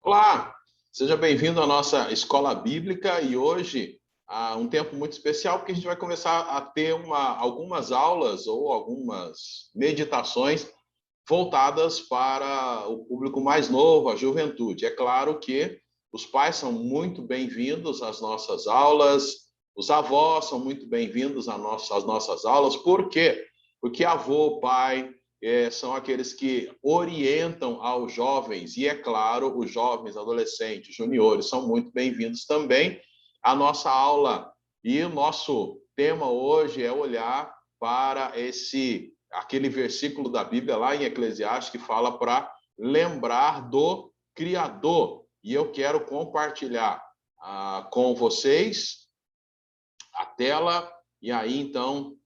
Olá, seja bem-vindo à nossa escola bíblica e hoje há um tempo muito especial porque a gente vai começar a ter algumas aulas ou algumas meditações voltadas para o público mais novo, a juventude. É claro que os pais são muito bem-vindos às nossas aulas, os avós são muito bem-vindos às nossas aulas. Por quê? Porque avô, pai, são aqueles que orientam aos jovens, e é claro, os jovens, adolescentes, juniores, são muito bem-vindos também à nossa aula. E o nosso tema hoje é olhar para aquele versículo da Bíblia lá em Eclesiastes que fala para lembrar do Criador. E eu quero compartilhar com vocês a tela, e aí então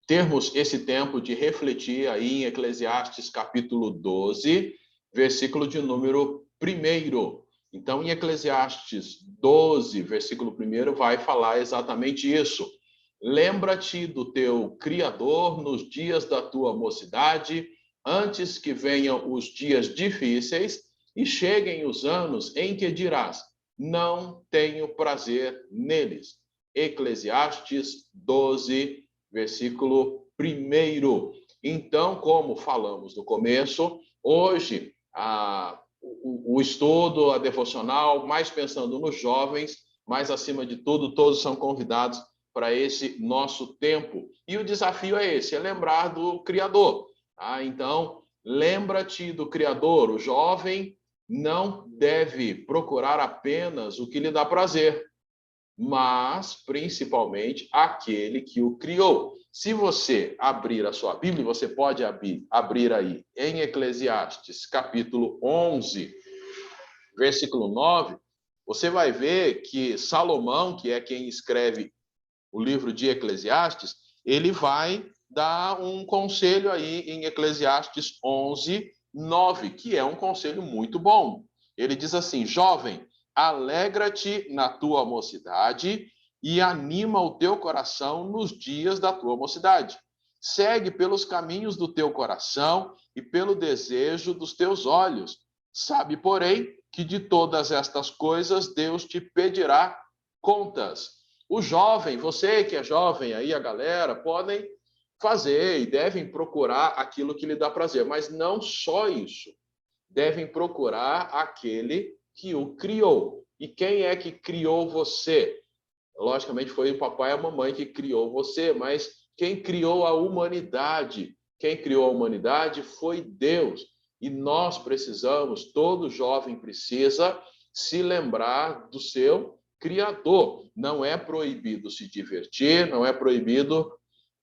termos esse tempo de refletir aí em Eclesiastes capítulo 12, versículo de número 1. Então, em Eclesiastes 12, versículo 1, vai falar exatamente isso. Lembra-te do teu Criador nos dias da tua mocidade, antes que venham os dias difíceis e cheguem os anos em que dirás: não tenho prazer neles. Eclesiastes 12, versículo 1. Então, como falamos no começo, hoje o estudo, a devocional, mais pensando nos jovens, mas acima de tudo, todos são convidados para esse nosso tempo. E o desafio é esse, é lembrar do Criador. Então, lembra-te do Criador. O jovem não deve procurar apenas o que lhe dá prazer, mas principalmente aquele que o criou. Se você abrir a sua Bíblia, você pode abrir aí em Eclesiastes, capítulo 11, versículo 9, você vai ver que Salomão, que é quem escreve o livro de Eclesiastes, ele vai dar um conselho aí em Eclesiastes 11, 9, que é um conselho muito bom. Ele diz assim: jovem, alegra-te na tua mocidade e anima o teu coração nos dias da tua mocidade. Segue pelos caminhos do teu coração e pelo desejo dos teus olhos. Sabe, porém, que de todas estas coisas Deus te pedirá contas. O jovem, você que é jovem aí, a galera, podem fazer e devem procurar aquilo que lhe dá prazer, mas não só isso. Devem procurar aquele que o criou. E quem é que criou você? Logicamente foi o papai e a mamãe que criou você, mas quem criou a humanidade? Quem criou a humanidade foi Deus. E nós precisamos, todo jovem precisa se lembrar do seu Criador. Não é proibido se divertir, não é proibido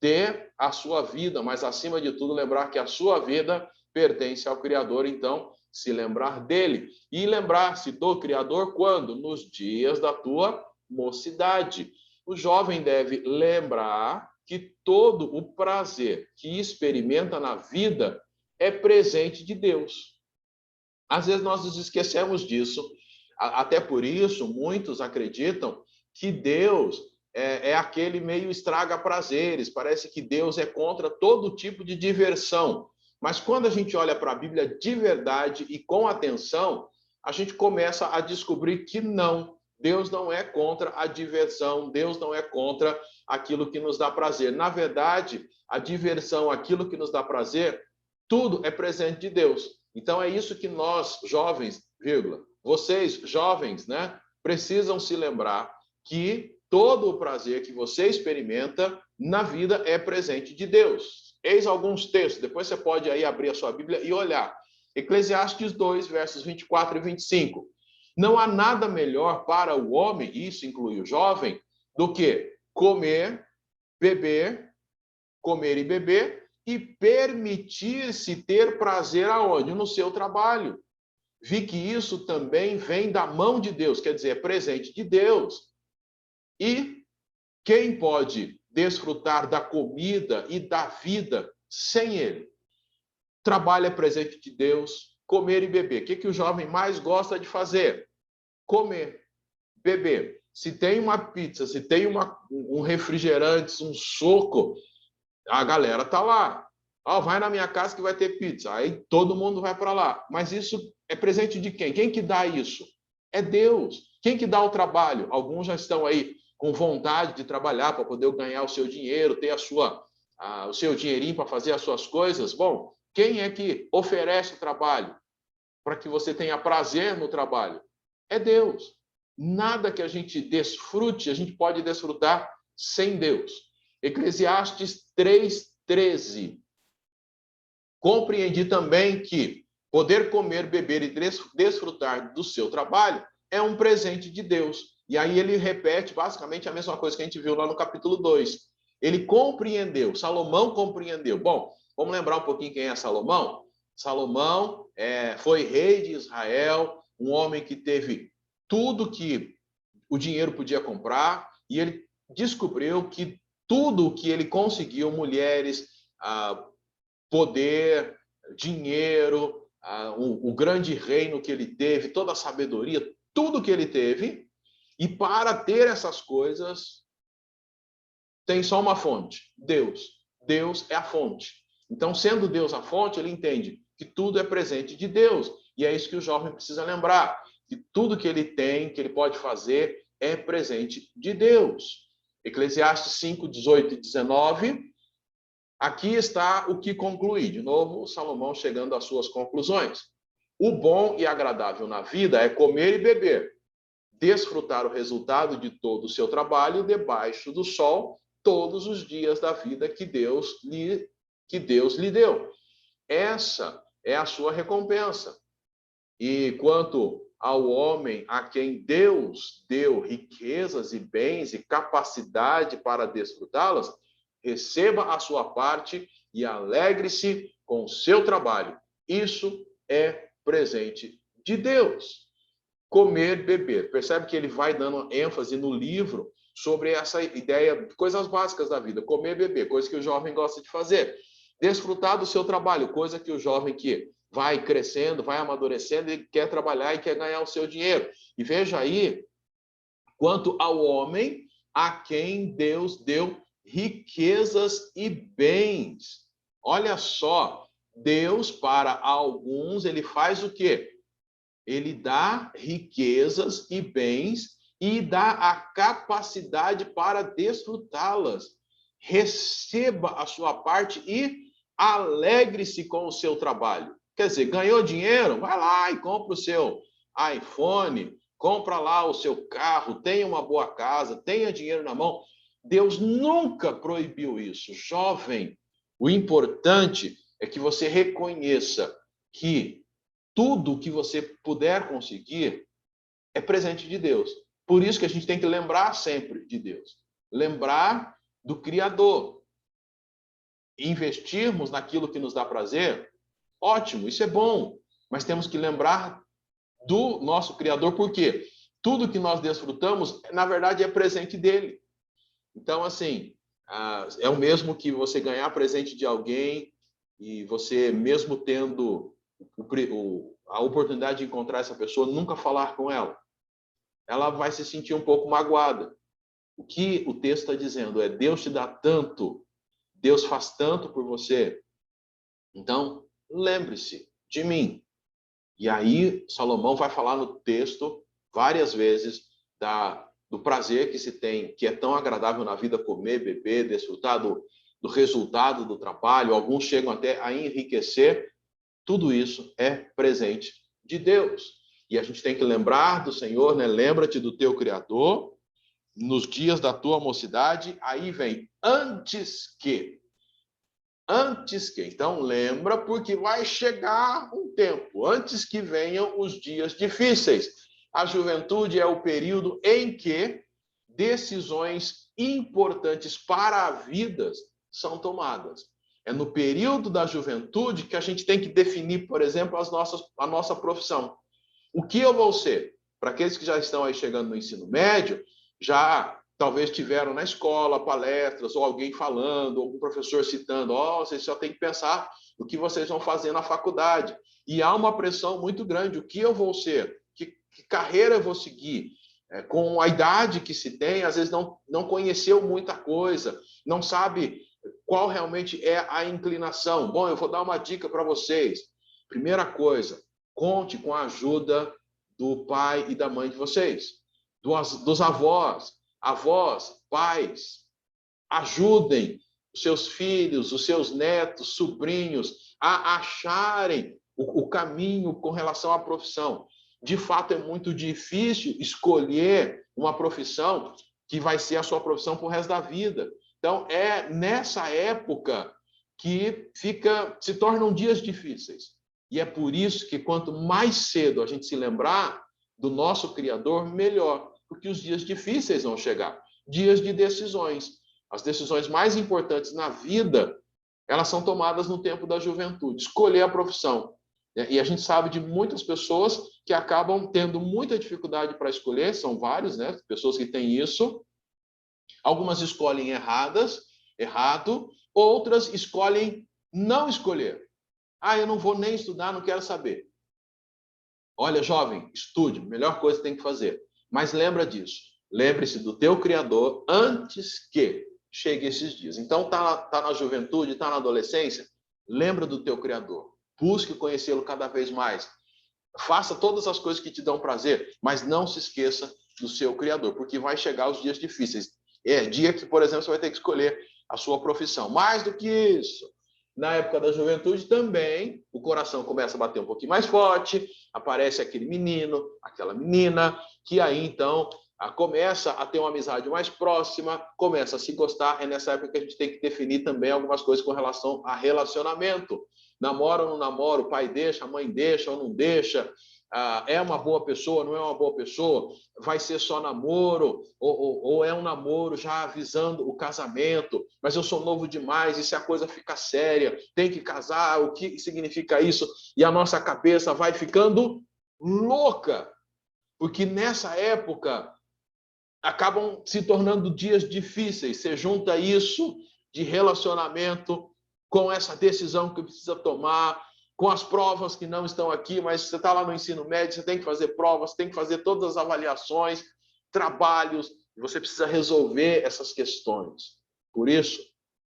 ter a sua vida, mas acima de tudo lembrar que a sua vida pertence ao Criador. Então, se lembrar dele e lembrar-se do Criador quando? Nos dias da tua mocidade. O jovem deve lembrar que todo o prazer que experimenta na vida é presente de Deus. Às vezes nós nos esquecemos disso, até por isso muitos acreditam que Deus é aquele meio estraga prazeres, parece que Deus é contra todo tipo de diversão. Mas quando a gente olha para a Bíblia de verdade e com atenção, a gente começa a descobrir que não, Deus não é contra a diversão, Deus não é contra aquilo que nos dá prazer. Na verdade, a diversão, aquilo que nos dá prazer, tudo é presente de Deus. Então é isso que nós, jovens, vírgula, vocês, jovens, né, precisam se lembrar que todo o prazer que você experimenta na vida é presente de Deus. Eis alguns textos, depois você pode aí abrir a sua Bíblia e olhar. Eclesiastes 2, versos 24 e 25. Não há nada melhor para o homem, isso inclui o jovem, do que beber, comer e beber, e permitir-se ter prazer aonde? No seu trabalho. Vi que isso também vem da mão de Deus, quer dizer, é presente de Deus. E quem pode desfrutar da comida e da vida sem ele? Trabalho é presente de Deus, comer e beber. O que o jovem mais gosta de fazer? Comer, beber. Se tem uma pizza, se tem um refrigerante, um suco, a galera tá lá. Vai na minha casa que vai ter pizza. Aí todo mundo vai para lá. Mas isso é presente de quem? Quem que dá isso? É Deus. Quem que dá o trabalho? Alguns já estão aí com vontade de trabalhar para poder ganhar o seu dinheiro, ter o seu dinheirinho para fazer as suas coisas. Bom, quem é que oferece o trabalho para que você tenha prazer no trabalho? É Deus. Nada que a gente desfrute, a gente pode desfrutar sem Deus. Eclesiastes 3:13. Compreendi também que poder comer, beber e desfrutar do seu trabalho é um presente de Deus. E aí ele repete basicamente a mesma coisa que a gente viu lá no capítulo 2. Ele compreendeu, Salomão compreendeu. Bom, vamos lembrar um pouquinho quem é Salomão? Salomão foi rei de Israel, um homem que teve tudo que o dinheiro podia comprar, e ele descobriu que tudo o que ele conseguiu, mulheres, poder, dinheiro, o grande reino que ele teve, toda a sabedoria, tudo que ele teve, e para ter essas coisas, tem só uma fonte: Deus. Deus é a fonte. Então, sendo Deus a fonte, ele entende que tudo é presente de Deus. E é isso que o jovem precisa lembrar, que tudo que ele tem, que ele pode fazer, é presente de Deus. Eclesiastes 5:18 e 19. Aqui está o que conclui. De novo, Salomão chegando às suas conclusões. O bom e agradável na vida é comer e beber, desfrutar o resultado de todo o seu trabalho debaixo do sol todos os dias da vida que Deus lhe deu. Essa é a sua recompensa. E quanto ao homem a quem Deus deu riquezas e bens e capacidade para desfrutá-las, receba a sua parte e alegre-se com o seu trabalho. Isso é presente de Deus. Comer, beber. Percebe que ele vai dando ênfase no livro sobre essa ideia, coisas básicas da vida. Comer, beber, coisa que o jovem gosta de fazer. Desfrutar do seu trabalho, coisa que o jovem que vai crescendo, vai amadurecendo, ele quer trabalhar e quer ganhar o seu dinheiro. E veja aí, quanto ao homem a quem Deus deu riquezas e bens. Olha só, Deus para alguns, ele faz o quê? Ele dá riquezas e bens e dá a capacidade para desfrutá-las. Receba a sua parte e alegre-se com o seu trabalho. Quer dizer, ganhou dinheiro? Vai lá e compra o seu iPhone, compra lá o seu carro, tenha uma boa casa, tenha dinheiro na mão. Deus nunca proibiu isso. Jovem, o importante é que você reconheça que tudo que você puder conseguir é presente de Deus. Por isso que a gente tem que lembrar sempre de Deus. Lembrar do Criador. Investirmos naquilo que nos dá prazer, ótimo, isso é bom. Mas temos que lembrar do nosso Criador, porque tudo que nós desfrutamos, na verdade, é presente dele. Então, assim, é o mesmo que você ganhar presente de alguém e você, mesmo tendo a oportunidade de encontrar essa pessoa, nunca falar com ela. Ela vai se sentir um pouco magoada. O que o texto está dizendo é: Deus te dá tanto, Deus faz tanto por você. Então, lembre-se de mim. E aí, Salomão vai falar no texto várias vezes do prazer que se tem, que é tão agradável na vida, comer, beber, desfrutar do resultado do trabalho. Alguns chegam até a enriquecer. Tudo isso é presente de Deus. E a gente tem que lembrar do Senhor, né? Lembra-te do teu Criador nos dias da tua mocidade. Aí vem antes que. Antes que. Então lembra, porque vai chegar um tempo, antes que venham os dias difíceis. A juventude é o período em que decisões importantes para a vida são tomadas. É no período da juventude que a gente tem que definir, por exemplo, a nossa profissão. O que eu vou ser? Para aqueles que já estão aí chegando no ensino médio, já talvez tiveram na escola palestras, ou alguém falando, ou algum professor citando: vocês só têm que pensar no que vocês vão fazer na faculdade. E há uma pressão muito grande: o que eu vou ser? Que carreira eu vou seguir? Com a idade que se tem, às vezes não conheceu muita coisa, não sabe qual realmente é a inclinação. Bom, eu vou dar uma dica para vocês. Primeira coisa, conte com a ajuda do pai e da mãe de vocês, dos avós, pais. Ajudem os seus filhos, os seus netos, sobrinhos a acharem o caminho com relação à profissão. De fato, é muito difícil escolher uma profissão que vai ser a sua profissão para o resto da vida. Então, é nessa época que se tornam dias difíceis. E é por isso que quanto mais cedo a gente se lembrar do nosso Criador, melhor. Porque os dias difíceis vão chegar. Dias de decisões. As decisões mais importantes na vida, elas são tomadas no tempo da juventude. Escolher a profissão. E a gente sabe de muitas pessoas que acabam tendo muita dificuldade para escolher, são vários, né? Pessoas que têm isso. Algumas escolhem errado, outras escolhem não escolher. Ah, eu não vou nem estudar, não quero saber. Olha, jovem, estude, melhor coisa que tem que fazer. Mas lembra disso. Lembre-se do teu Criador antes que chegue esses dias. Então, tá na juventude, tá na adolescência, lembra do teu Criador. Busque conhecê-lo cada vez mais. Faça todas as coisas que te dão prazer, mas não se esqueça do seu Criador, porque vai chegar os dias difíceis. É dia que, por exemplo, você vai ter que escolher a sua profissão. Mais do que isso, na época da juventude também, o coração começa a bater um pouquinho mais forte, aparece aquele menino, aquela menina, que aí, então, começa a ter uma amizade mais próxima, começa a se gostar. É nessa época que a gente tem que definir também algumas coisas com relação a relacionamento. Namora ou não namora, o pai deixa, a mãe deixa ou não deixa, é uma boa pessoa, não é uma boa pessoa, vai ser só namoro, ou é um namoro já avisando o casamento, mas eu sou novo demais, e se a coisa fica séria, tem que casar, o que significa isso? E a nossa cabeça vai ficando louca, porque nessa época acabam se tornando dias difíceis. Você junta isso de relacionamento com essa decisão que precisa tomar, com as provas que não estão aqui, mas você está lá no ensino médio, você tem que fazer provas, tem que fazer todas as avaliações, trabalhos, e você precisa resolver essas questões. Por isso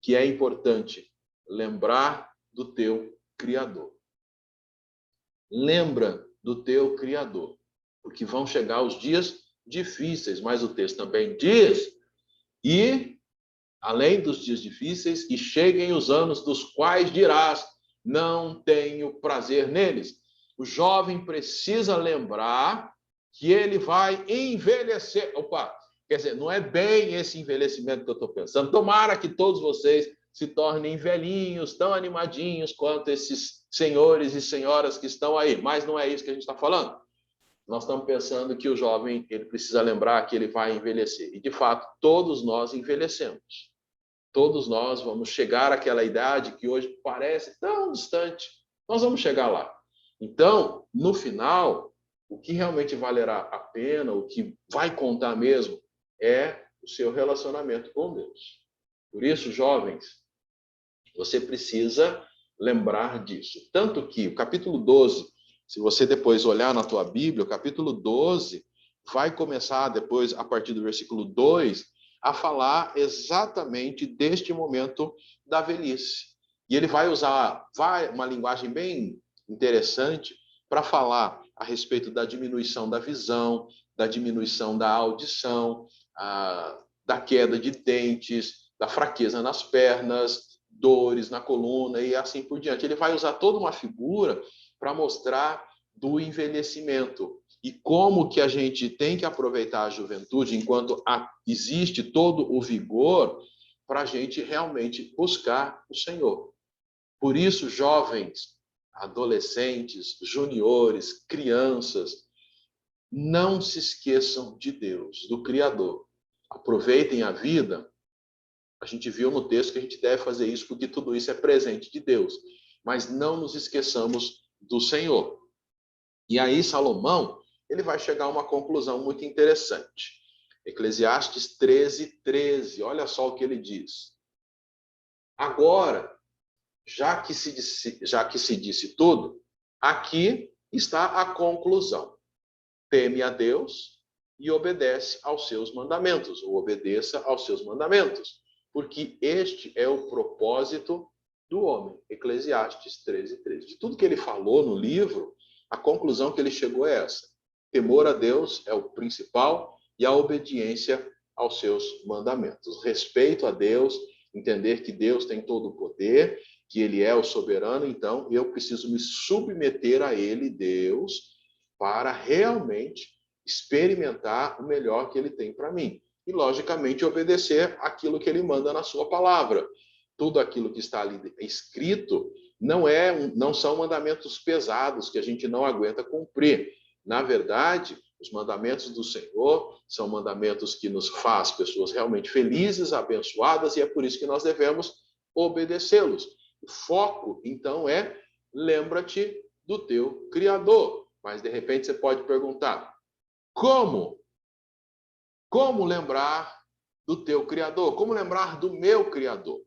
que é importante lembrar do teu Criador. Lembra do teu Criador, porque vão chegar os dias difíceis, mas o texto também diz, e além dos dias difíceis, e cheguem os anos dos quais dirás, não tenho prazer neles. O jovem precisa lembrar que ele vai envelhecer. Opa, quer dizer, não é bem esse envelhecimento que eu estou pensando. Tomara que todos vocês se tornem velhinhos, tão animadinhos quanto esses senhores e senhoras que estão aí. Mas não é isso que a gente está falando. Nós estamos pensando que o jovem ele precisa lembrar que ele vai envelhecer. E, de fato, todos nós envelhecemos. Todos nós vamos chegar àquela idade que hoje parece tão distante. Nós vamos chegar lá. Então, no final, o que realmente valerá a pena, o que vai contar mesmo, é o seu relacionamento com Deus. Por isso, jovens, você precisa lembrar disso. Tanto que o capítulo 12, se você depois olhar na tua Bíblia, o capítulo 12 vai começar depois, a partir do versículo 2, a falar exatamente deste momento da velhice. E ele vai usar uma linguagem bem interessante para falar a respeito da diminuição da visão, da diminuição da audição, da queda de dentes, da fraqueza nas pernas, dores na coluna e assim por diante. Ele vai usar toda uma figura para mostrar do envelhecimento e como que a gente tem que aproveitar a juventude enquanto existe todo o vigor para a gente realmente buscar o Senhor. Por isso, jovens, adolescentes, juniores, crianças, não se esqueçam de Deus, do Criador. Aproveitem a vida. A gente viu no texto que a gente deve fazer isso porque tudo isso é presente de Deus. Mas não nos esqueçamos do Senhor. E aí, Salomão, ele vai chegar a uma conclusão muito interessante. Eclesiastes 13:13, olha só o que ele diz. Agora, já que se disse tudo, aqui está a conclusão. Teme a Deus e obedece aos seus mandamentos, ou obedeça aos seus mandamentos. porque este é o propósito do homem. Eclesiastes 13:13. De tudo que ele falou no livro, a conclusão que ele chegou é essa: temor a Deus é o principal e a obediência aos seus mandamentos. Respeito a Deus, entender que Deus tem todo o poder, que ele é o soberano, então eu preciso me submeter a ele, Deus, para realmente experimentar o melhor que ele tem para mim. E, logicamente, obedecer aquilo que ele manda na sua palavra. Tudo aquilo que está ali escrito não são mandamentos pesados que a gente não aguenta cumprir. Na verdade, os mandamentos do Senhor são mandamentos que nos faz pessoas realmente felizes, abençoadas, e é por isso que nós devemos obedecê-los. O foco, então, é lembra-te do teu Criador. Mas, de repente, você pode perguntar, como? Como lembrar do teu Criador? Como lembrar do meu Criador?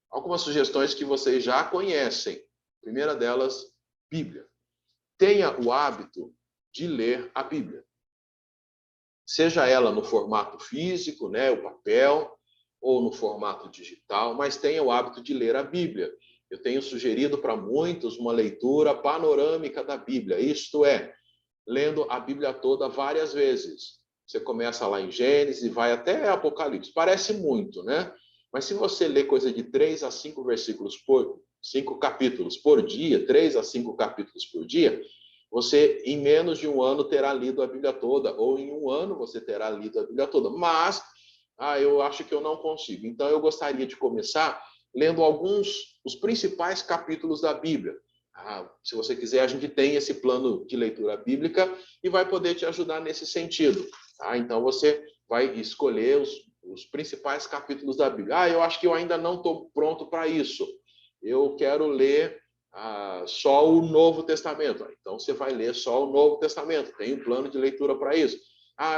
Algumas sugestões que vocês já conhecem. A primeira delas, Bíblia. Tenha o hábito de ler a Bíblia. Seja ela no formato físico, né, o papel, ou no formato digital, mas tenha o hábito de ler a Bíblia. Eu tenho sugerido para muitos uma leitura panorâmica da Bíblia, isto é, lendo a Bíblia toda várias vezes. Você começa lá em Gênesis e vai até Apocalipse. Parece muito, né? Mas se você ler coisa de 3 a 5 versículos 5 capítulos por dia, 3 a 5 capítulos por dia, você, em menos de um ano, terá lido a Bíblia toda, ou em um ano você terá lido a Bíblia toda. Mas, eu acho que eu não consigo. Então, eu gostaria de começar lendo os principais capítulos da Bíblia. Se você quiser, a gente tem esse plano de leitura bíblica e vai poder te ajudar nesse sentido. Então, você vai escolher os principais capítulos da Bíblia. Eu acho que eu ainda não estou pronto para isso. Eu quero ler só o Novo Testamento. Então, você vai ler só o Novo Testamento. Tem um plano de leitura para isso.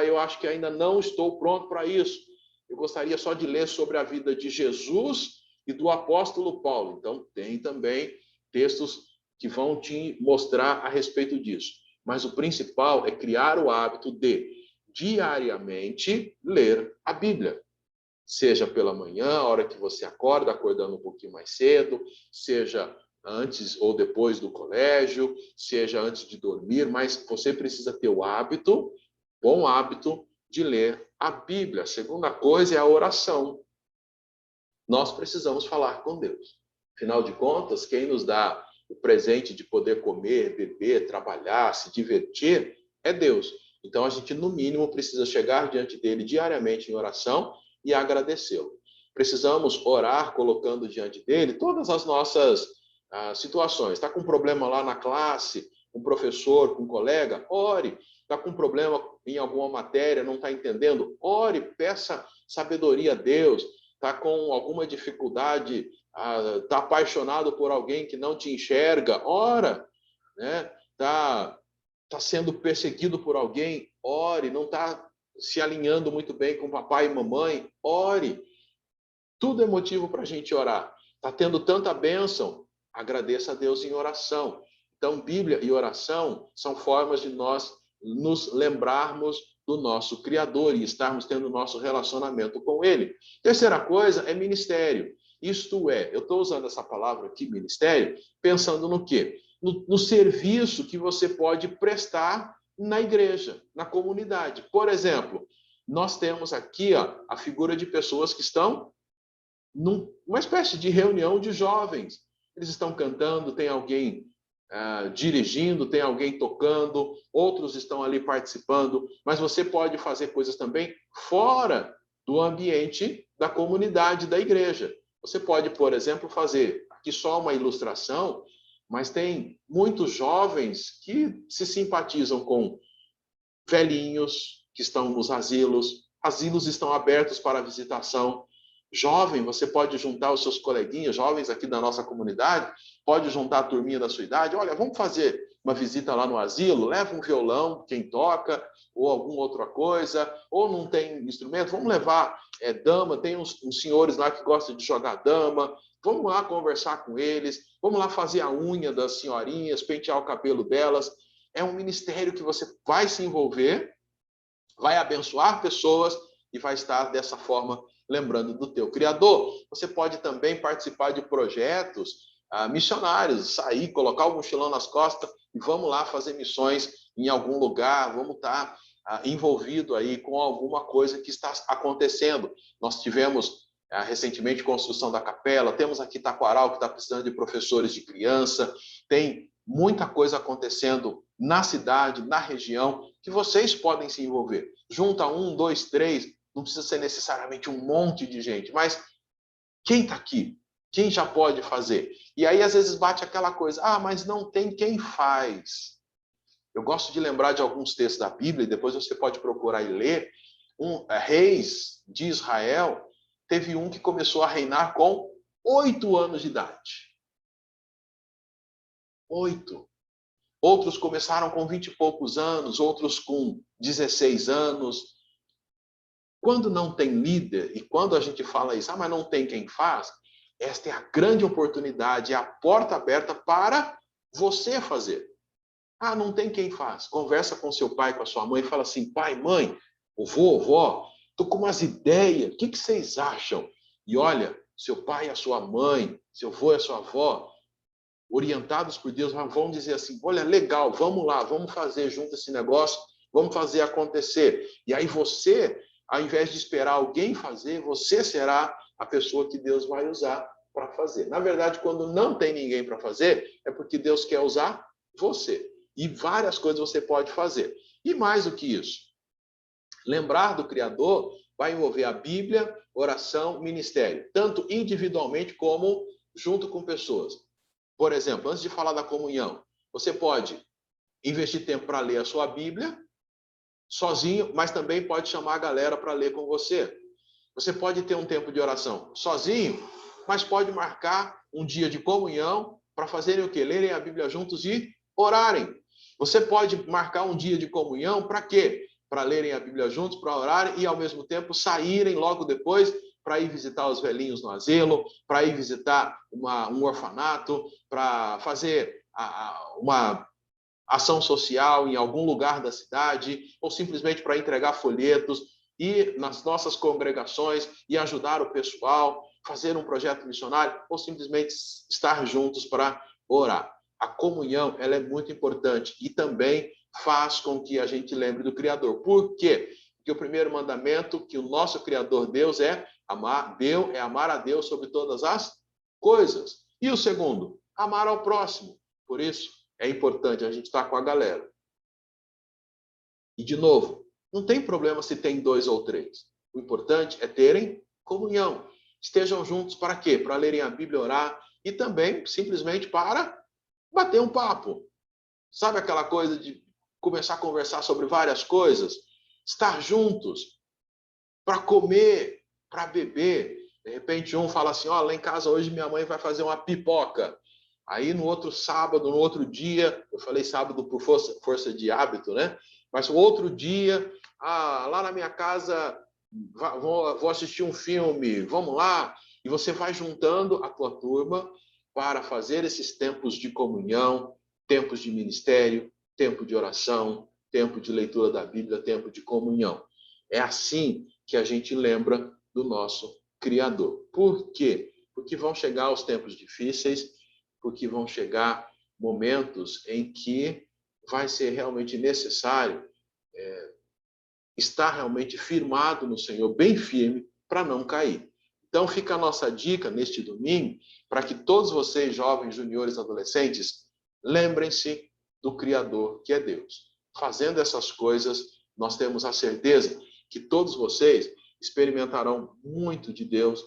Eu acho que ainda não estou pronto para isso. Eu gostaria só de ler sobre a vida de Jesus e do apóstolo Paulo. Então, tem também textos que vão te mostrar a respeito disso. Mas o principal é criar o hábito de, diariamente, ler a Bíblia. Seja pela manhã, a hora que você acorda, acordando um pouquinho mais cedo, seja antes ou depois do colégio, seja antes de dormir, mas você precisa ter o hábito, bom hábito, de ler a Bíblia. A segunda coisa é a oração. Nós precisamos falar com Deus. Afinal de contas, quem nos dá o presente de poder comer, beber, trabalhar, se divertir, é Deus. Então, a gente, no mínimo, precisa chegar diante dele diariamente em oração e agradecê-lo. Precisamos orar colocando diante dele todas as nossas situações. Está com um problema lá na classe, com um professor, com um colega? Ore. Está com um problema em alguma matéria, não está entendendo? Ore, peça sabedoria a Deus. Está com alguma dificuldade, está apaixonado por alguém que não te enxerga? Ora, né? Está sendo perseguido por alguém? Ore. Não está se alinhando muito bem com papai e mamãe? Ore. Tudo é motivo para a gente orar. Está tendo tanta bênção? Agradeça a Deus em oração. Então, Bíblia e oração são formas de nós nos lembrarmos do nosso Criador e estarmos tendo nosso relacionamento com Ele. Terceira coisa é ministério. Isto é, eu estou usando essa palavra aqui, ministério, pensando no quê? No serviço que você pode prestar na igreja, na comunidade. Por exemplo, nós temos aqui a figura de pessoas que estão numa espécie de reunião de jovens. Eles estão cantando, tem alguém dirigindo, tem alguém tocando, outros estão ali participando, mas você pode fazer coisas também fora do ambiente da comunidade da igreja. Você pode, por exemplo, fazer aqui só uma ilustração, mas tem muitos jovens que se simpatizam com velhinhos que estão nos asilos. Asilos estão abertos para visitação. Jovem, você pode juntar os seus coleguinhas, jovens aqui da nossa comunidade, pode juntar a turminha da sua idade. Olha, vamos fazer uma visita lá no asilo, leva um violão, quem toca, ou alguma outra coisa, ou não tem instrumento, vamos levar dama, tem uns senhores lá que gostam de jogar dama, vamos lá conversar com eles, vamos lá fazer a unha das senhorinhas, pentear o cabelo delas. É um ministério que você vai se envolver, vai abençoar pessoas e vai estar dessa forma lembrando do teu Criador. Você pode também participar de projetos missionários, sair, colocar o mochilão nas costas e vamos lá fazer missões em algum lugar, vamos estar envolvido aí com alguma coisa que está acontecendo. Nós tivemos recentemente construção da capela, temos aqui Taquaral, que está precisando de professores de criança, tem muita coisa acontecendo na cidade, na região, que vocês podem se envolver. Junta 1, 2, 3, não precisa ser necessariamente um monte de gente, mas quem está aqui? Quem já pode fazer? E aí, às vezes, bate aquela coisa, mas não tem quem faz. Eu gosto de lembrar de alguns textos da Bíblia, e depois você pode procurar e ler. Reis de Israel, teve um que começou a reinar com 8 anos de idade. 8. Outros começaram com 20 e poucos anos, outros com 16 anos. Quando não tem líder, e quando a gente fala isso, mas não tem quem faz, esta é a grande oportunidade, é a porta aberta para você fazer. Não tem quem faz. Conversa com seu pai, com a sua mãe, e fala assim, pai, mãe, vovó, estou com umas ideias, o que vocês acham? E olha, seu pai e a sua mãe, seu avô e a sua avó, orientados por Deus, vão dizer assim, olha, legal, vamos lá, vamos fazer junto esse negócio, vamos fazer acontecer. E aí você, ao invés de esperar alguém fazer, você será a pessoa que Deus vai usar para fazer. Na verdade, quando não tem ninguém para fazer, é porque Deus quer usar você. E várias coisas você pode fazer. E mais do que isso, lembrar do Criador vai envolver a Bíblia, oração, ministério, tanto individualmente como junto com pessoas. Por exemplo, antes de falar da comunhão, você pode investir tempo para ler a sua Bíblia, sozinho, mas também pode chamar a galera para ler com você. Você pode ter um tempo de oração sozinho, mas pode marcar um dia de comunhão para fazerem o quê? Lerem a Bíblia juntos e orarem. Você pode marcar um dia de comunhão para quê? Para lerem a Bíblia juntos, para orarem e, ao mesmo tempo, saírem logo depois para ir visitar os velhinhos no asilo, para ir visitar um orfanato, para fazer uma ação social em algum lugar da cidade, ou simplesmente para entregar folhetos, ir nas nossas congregações e ajudar o pessoal, fazer um projeto missionário, ou simplesmente estar juntos para orar. A comunhão, ela é muito importante e também faz com que a gente lembre do Criador. Por quê? Porque o primeiro mandamento que o nosso Criador Deus é amar a Deus sobre todas as coisas. E o segundo, amar ao próximo. Por isso, é importante a gente estar com a galera. E, de novo, não tem problema se tem 2 ou 3. O importante é terem comunhão. Estejam juntos para quê? Para lerem a Bíblia, orar e também simplesmente para bater um papo. Sabe aquela coisa de começar a conversar sobre várias coisas? Estar juntos para comer, para beber. De repente um fala assim, lá em casa hoje minha mãe vai fazer uma pipoca. Aí no outro sábado, no outro dia, eu falei sábado por força de hábito, né? Mas o outro dia, lá na minha casa, vou assistir um filme, vamos lá. E você vai juntando a tua turma para fazer esses tempos de comunhão, tempos de ministério, tempo de oração, tempo de leitura da Bíblia, tempo de comunhão. É assim que a gente lembra do nosso Criador. Por quê? Porque vão chegar os tempos difíceis, porque vão chegar momentos em que vai ser realmente necessário estar realmente firmado no Senhor, bem firme, para não cair. Então fica a nossa dica neste domingo, para que todos vocês, jovens, juniores, adolescentes, lembrem-se do Criador, que é Deus. Fazendo essas coisas, nós temos a certeza que todos vocês experimentarão muito de Deus,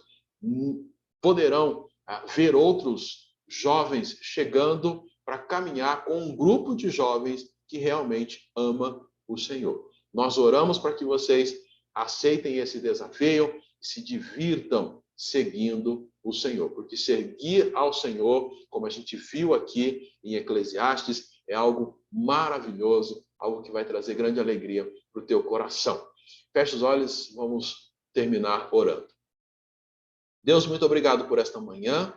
poderão ver outros jovens chegando para caminhar com um grupo de jovens que realmente ama o Senhor. Nós oramos para que vocês aceitem esse desafio, se divirtam seguindo o Senhor, porque seguir ao Senhor, como a gente viu aqui em Eclesiastes, é algo maravilhoso, algo que vai trazer grande alegria para o teu coração. Feche os olhos, vamos terminar orando. Deus, muito obrigado por esta manhã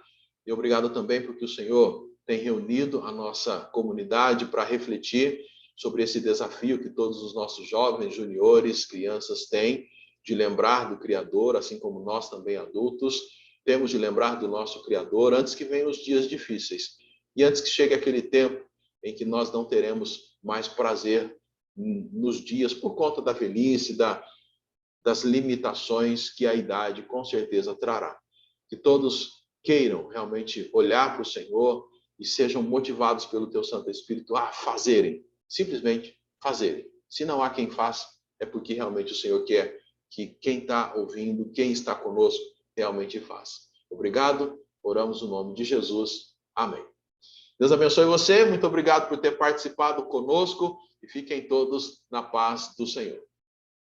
e obrigado também porque o Senhor tem reunido a nossa comunidade para refletir sobre esse desafio que todos os nossos jovens, juniores, crianças têm de lembrar do Criador, assim como nós também adultos, temos de lembrar do nosso Criador antes que venham os dias difíceis. E antes que chegue aquele tempo em que nós não teremos mais prazer nos dias por conta da velhice, das limitações que a idade com certeza trará. Que todos queiram realmente olhar para o Senhor e sejam motivados pelo teu Santo Espírito a fazerem, simplesmente fazerem. Se não há quem faça, é porque realmente o Senhor quer que quem está ouvindo, quem está conosco, realmente faça. Obrigado, oramos no nome de Jesus. Amém. Deus abençoe você, muito obrigado por ter participado conosco e fiquem todos na paz do Senhor.